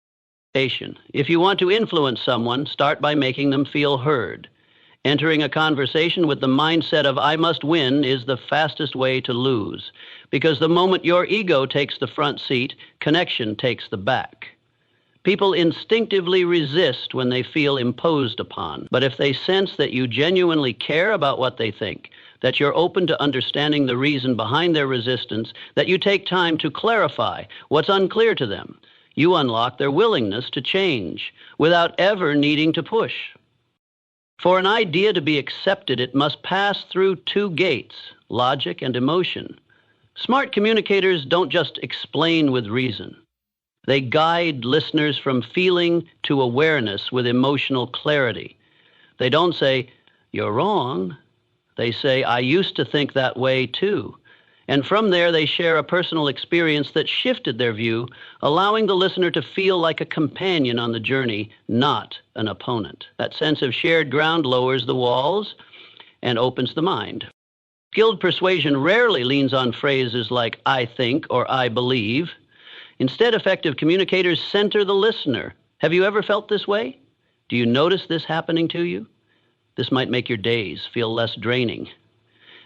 If you want to influence someone, start by making them feel heard. Entering a conversation with the mindset of I must win is the fastest way to lose, because the moment your ego takes the front seat, connection takes the back. People instinctively resist when they feel imposed upon, but if they sense that you genuinely care about what they think, that you're open to understanding the reason behind their resistance, that you take time to clarify what's unclear to them, you unlock their willingness to change without ever needing to push. For an idea to be accepted, it must pass through 2 gates, logic and emotion. Smart communicators don't just explain with reason. They guide listeners from feeling to awareness with emotional clarity. They don't say, "You're wrong." They say, "I used to think that way too." And from there, they share a personal experience that shifted their view, allowing the listener to feel like a companion on the journey, not an opponent. That sense of shared ground lowers the walls and opens the mind. Skilled persuasion rarely leans on phrases like "I think" or "I believe." Instead, effective communicators center the listener. Have you ever felt this way? Do you notice this happening to you? This might make your days feel less draining.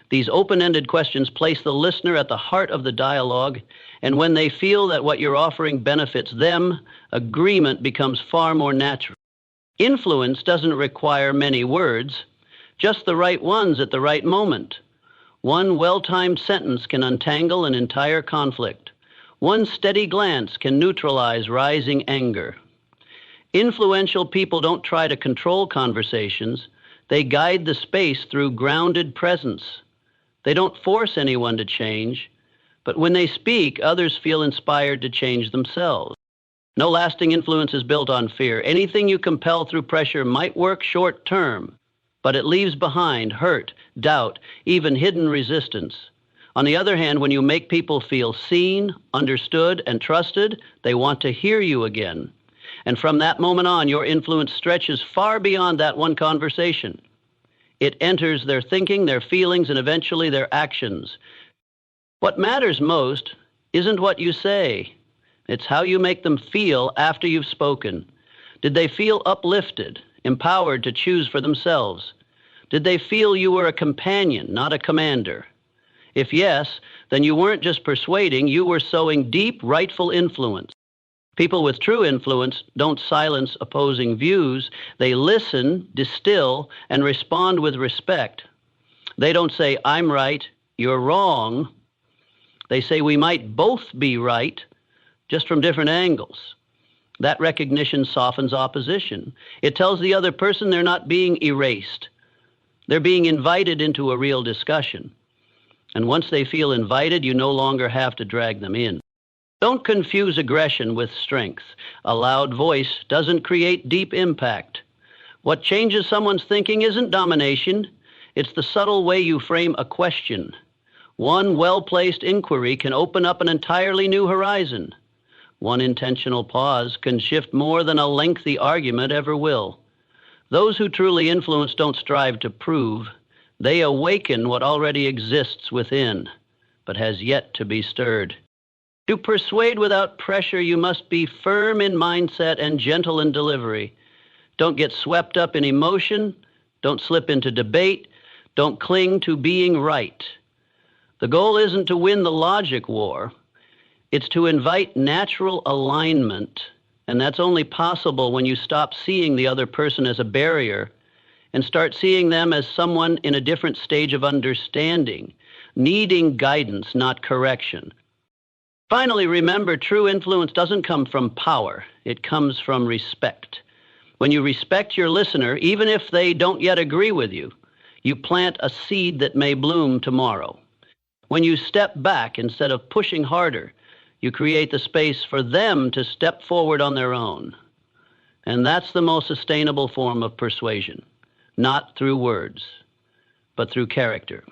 These open-ended questions place the listener at the heart of the dialogue, and when they feel that what you're offering benefits them, agreement becomes far more natural. Influence doesn't require many words, just the right ones at the right moment. One well-timed sentence can untangle an entire conflict. One steady glance can neutralize rising anger. Influential people don't try to control conversations. They guide the space through grounded presence. They don't force anyone to change, but when they speak, others feel inspired to change themselves. No lasting influence is built on fear. Anything you compel through pressure might work short term, but it leaves behind hurt, doubt, even hidden resistance. On the other hand, when you make people feel seen, understood, and trusted, they want to hear you again. And from that moment on, your influence stretches far beyond that one conversation. It enters their thinking, their feelings, and eventually their actions. What matters most isn't what you say. It's how you make them feel after you've spoken. Did they feel uplifted, empowered to choose for themselves? Did they feel you were a companion, not a commander? If yes, then you weren't just persuading, you were sowing deep, rightful influence. People with true influence don't silence opposing views. They listen, distill, and respond with respect. They don't say, "I'm right, you're wrong." They say, "We might both be right, just from different angles." That recognition softens opposition. It tells the other person they're not being erased. They're being invited into a real discussion. And once they feel invited, you no longer have to drag them in. Don't confuse aggression with strength. A loud voice doesn't create deep impact. What changes someone's thinking isn't domination. It's the subtle way you frame a question. One well-placed inquiry can open up an entirely new horizon. One intentional pause can shift more than a lengthy argument ever will. Those who truly influence don't strive to prove. They awaken what already exists within, but has yet to be stirred. To persuade without pressure, you must be firm in mindset and gentle in delivery. Don't get swept up in emotion. Don't slip into debate. Don't cling to being right. The goal isn't to win the logic war. It's to invite natural alignment, and that's only possible when you stop seeing the other person as a barrier and start seeing them as someone in a different stage of understanding, needing guidance, not correction. Finally, remember, true influence doesn't come from power. It comes from respect. When you respect your listener, even if they don't yet agree with you, you plant a seed that may bloom tomorrow. When you step back instead of pushing harder, you create the space for them to step forward on their own. And that's the most sustainable form of persuasion, not through words, but through character.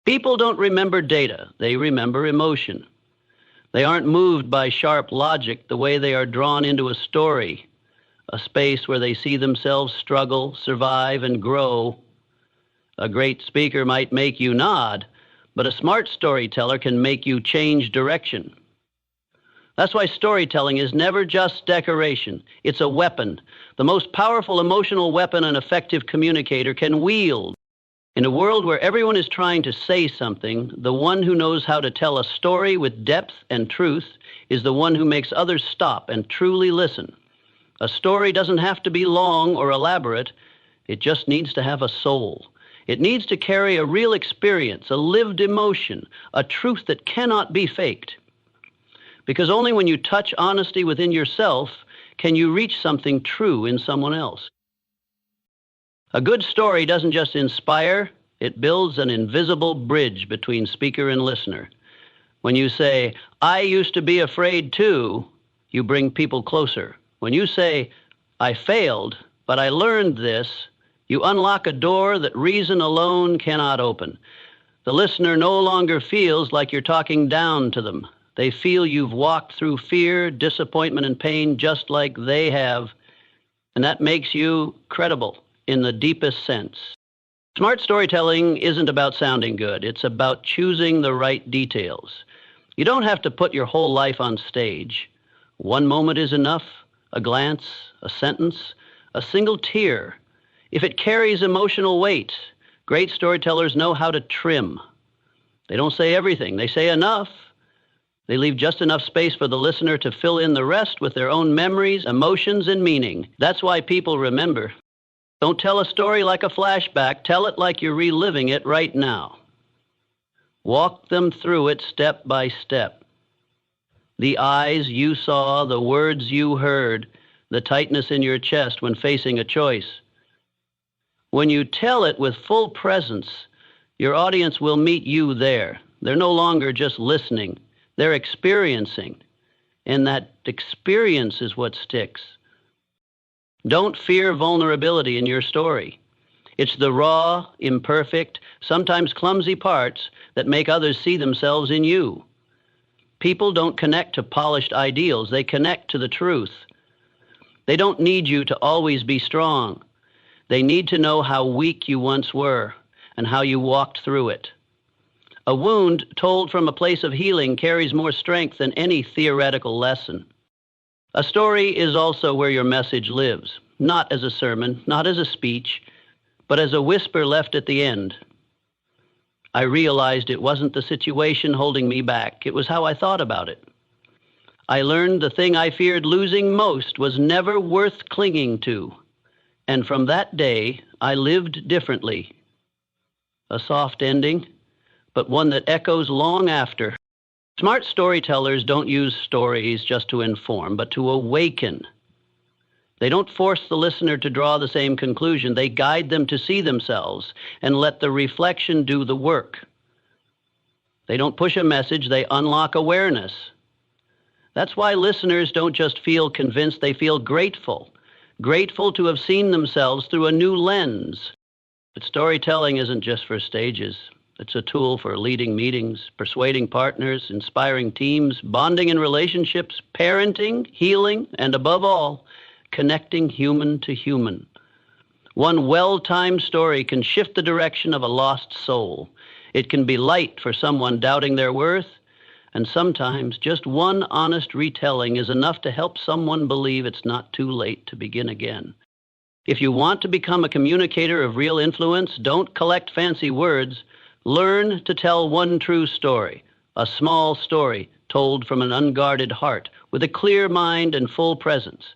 People don't remember data. They remember emotion. They aren't moved by sharp logic the way they are drawn into a story, a space where they see themselves struggle, survive, and grow. A great speaker might make you nod, but a smart storyteller can make you change direction. That's why storytelling is never just decoration. It's a weapon, the most powerful emotional weapon an effective communicator can wield. In a world where everyone is trying to say something, the one who knows how to tell a story with depth and truth is the one who makes others stop and truly listen. A story doesn't have to be long or elaborate. It just needs to have a soul. It needs to carry a real experience, a lived emotion, a truth that cannot be faked. Because only when you touch honesty within yourself can you reach something true in someone else. A good story doesn't just inspire, it builds an invisible bridge between speaker and listener. When you say, "I used to be afraid too," you bring people closer. When you say, "I failed, but I learned this," you unlock a door that reason alone cannot open. The listener no longer feels like you're talking down to them. They feel you've walked through fear, disappointment, and pain just like they have, and that makes you credible in the deepest sense. Smart storytelling isn't about sounding good. It's about choosing the right details. You don't have to put your whole life on stage. One moment is enough, a glance, a sentence, a single tear. If it carries emotional weight, great storytellers know how to trim. They don't say everything. They say enough. They leave just enough space for the listener to fill in the rest with their own memories, emotions, and meaning. That's why people remember. Don't tell a story like a flashback. Tell it like you're reliving it right now. Walk them through it step by step. The eyes you saw, the words you heard, the tightness in your chest when facing a choice. When you tell it with full presence, your audience will meet you there. They're no longer just listening. They're experiencing. And that experience is what sticks. Don't fear vulnerability in your story. It's the raw, imperfect, sometimes clumsy parts that make others see themselves in you. People don't connect to polished ideals. They connect to the truth. They don't need you to always be strong. They need to know how weak you once were and how you walked through it. A wound told from a place of healing carries more strength than any theoretical lesson. A story is also where your message lives, not as a sermon, not as a speech, but as a whisper left at the end. I realized it wasn't the situation holding me back. It was how I thought about it. I learned the thing I feared losing most was never worth clinging to. And from that day, I lived differently. A soft ending, but one that echoes long after. Smart storytellers don't use stories just to inform, but to awaken. They don't force the listener to draw the same conclusion. They guide them to see themselves and let the reflection do the work. They don't push a message, they unlock awareness. That's why listeners don't just feel convinced, they feel grateful. Grateful to have seen themselves through a new lens. But storytelling isn't just for stages. It's a tool for leading meetings, persuading partners, inspiring teams, bonding in relationships, parenting, healing, and above all, connecting human to human. One well-timed story can shift the direction of a lost soul. It can be light for someone doubting their worth, and sometimes just one honest retelling is enough to help someone believe it's not too late to begin again. If you want to become a communicator of real influence, don't collect fancy words. Learn to tell one true story, a small story told from an unguarded heart, with a clear mind and full presence.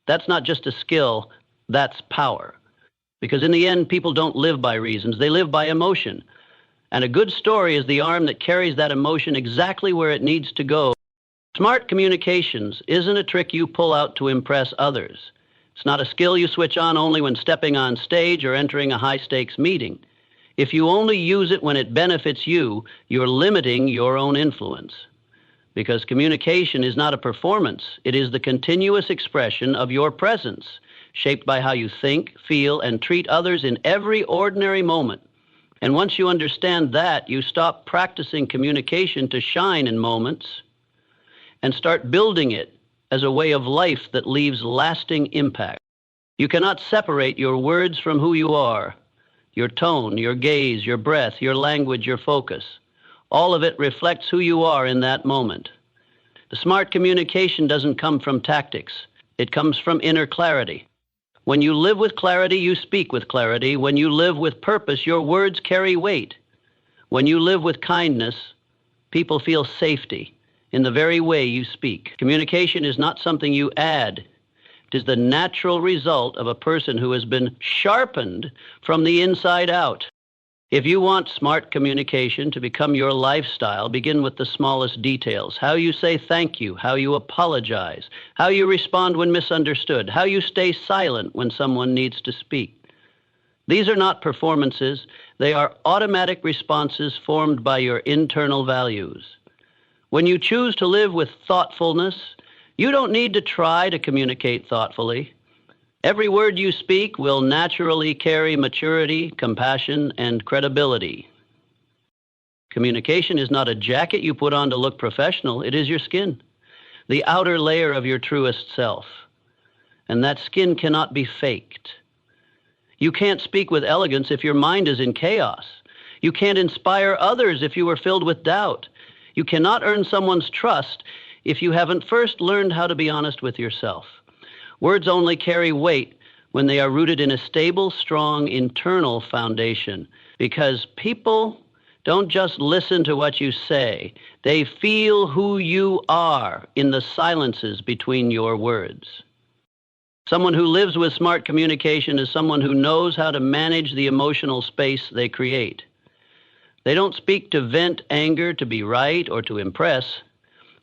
That's not just a skill, that's power. Because in the end, people don't live by reasons, they live by emotion. And a good story is the arm that carries that emotion exactly where it needs to go. Smart communications isn't a trick you pull out to impress others. It's not a skill you switch on only when stepping on stage or entering a high-stakes meeting. If you only use it when it benefits you, you're limiting your own influence. Because communication is not a performance, it is the continuous expression of your presence, shaped by how you think, feel, and treat others in every ordinary moment. And once you understand that, you stop practicing communication to shine in moments and start building it as a way of life that leaves lasting impact. You cannot separate your words from who you are. Your tone, your gaze, your breath, your language, your focus. All of it reflects who you are in that moment. The smart communication doesn't come from tactics. It comes from inner clarity. When you live with clarity, you speak with clarity. When you live with purpose, your words carry weight. When you live with kindness, people feel safety in the very way you speak. Communication is not something you add. It is the natural result of a person who has been sharpened from the inside out. If you want smart communication to become your lifestyle, begin with the smallest details. How you say thank you, how you apologize, how you respond when misunderstood, how you stay silent when someone needs to speak. These are not performances. They are automatic responses formed by your internal values. When you choose to live with thoughtfulness, You don't need to try to communicate thoughtfully. Every word you speak will naturally carry maturity, compassion, and credibility. Communication is not a jacket you put on to look professional. It is your skin, the outer layer of your truest self. And that skin cannot be faked. You can't speak with elegance if your mind is in chaos. You can't inspire others if you are filled with doubt. You cannot earn someone's trust if you haven't first learned how to be honest with yourself. Words only carry weight when they are rooted in a stable, strong internal foundation, because people don't just listen to what you say. They feel who you are in the silences between your words. Someone who lives with smart communication is someone who knows how to manage the emotional space they create. They don't speak to vent anger, to be right, or to impress.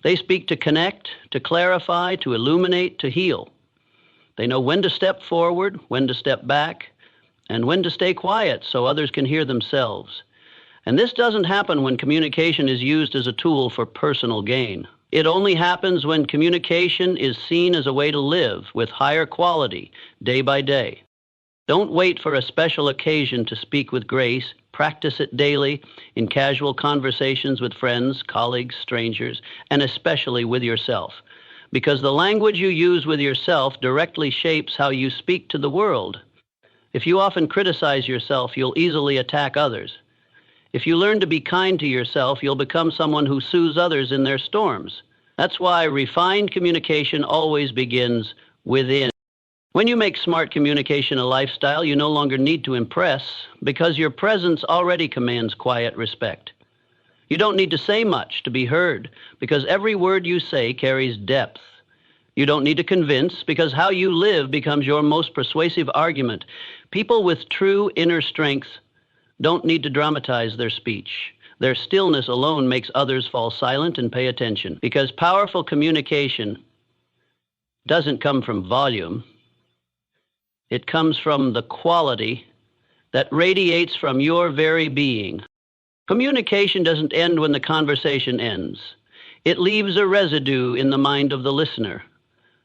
They speak to connect, to clarify, to illuminate, to heal. They know when to step forward, when to step back, and when to stay quiet so others can hear themselves. And this doesn't happen when communication is used as a tool for personal gain. It only happens when communication is seen as a way to live with higher quality day by day. Don't wait for a special occasion to speak with grace. Practice it daily in casual conversations with friends, colleagues, strangers, and especially with yourself. Because the language you use with yourself directly shapes how you speak to the world. If you often criticize yourself, you'll easily attack others. If you learn to be kind to yourself, you'll become someone who soothes others in their storms. That's why refined communication always begins within. When you make smart communication a lifestyle, you no longer need to impress because your presence already commands quiet respect. You don't need to say much to be heard because every word you say carries depth. You don't need to convince because how you live becomes your most persuasive argument. People with true inner strength don't need to dramatize their speech. Their stillness alone makes others fall silent and pay attention because powerful communication doesn't come from volume. It comes from the quality that radiates from your very being. Communication doesn't end when the conversation ends. It leaves a residue in the mind of the listener.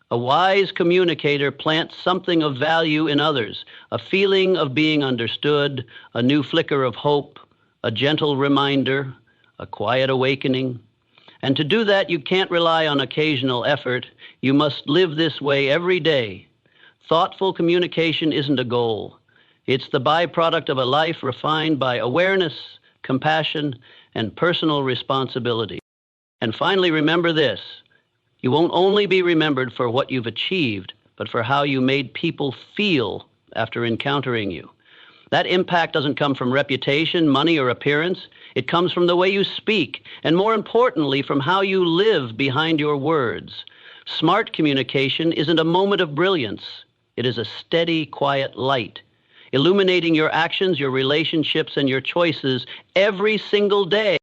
A wise communicator plants something of value in others, a feeling of being understood, a new flicker of hope, a gentle reminder, a quiet awakening. And to do that, you can't rely on occasional effort. You must live this way every day. Thoughtful communication isn't a goal. It's the byproduct of a life refined by awareness, compassion, and personal responsibility. And finally, remember this. You won't only be remembered for what you've achieved, but for how you made people feel after encountering you. That impact doesn't come from reputation, money, or appearance. It comes from the way you speak, and more importantly, from how you live behind your words. Smart communication isn't a moment of brilliance. It is a steady, quiet light, illuminating your actions, your relationships, and your choices every single day.